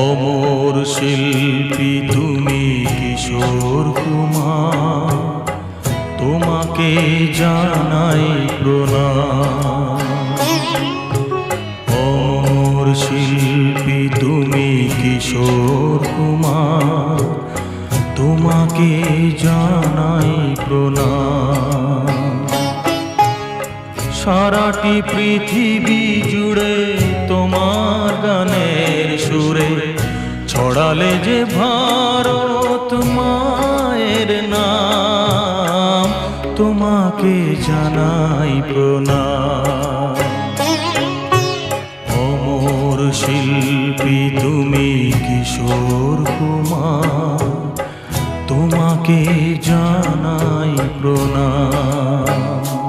অমর শিল্পী তুমি কিশোর কুমার, তোমাকে জানাই প্রণাম। অমর শিল্পী তুমি কিশোর কুমার, তোমাকে জানাই প্রণাম। সারাটি পৃথিবী জুড়ে তোমার গানের সুরে ছড়ালে যে ভারত মায়ের নাম, তোমাকে জানাই প্রণাম। অমর শিল্পী তুমি কিশোর কুমার, তোমাকে জানাই প্রণাম।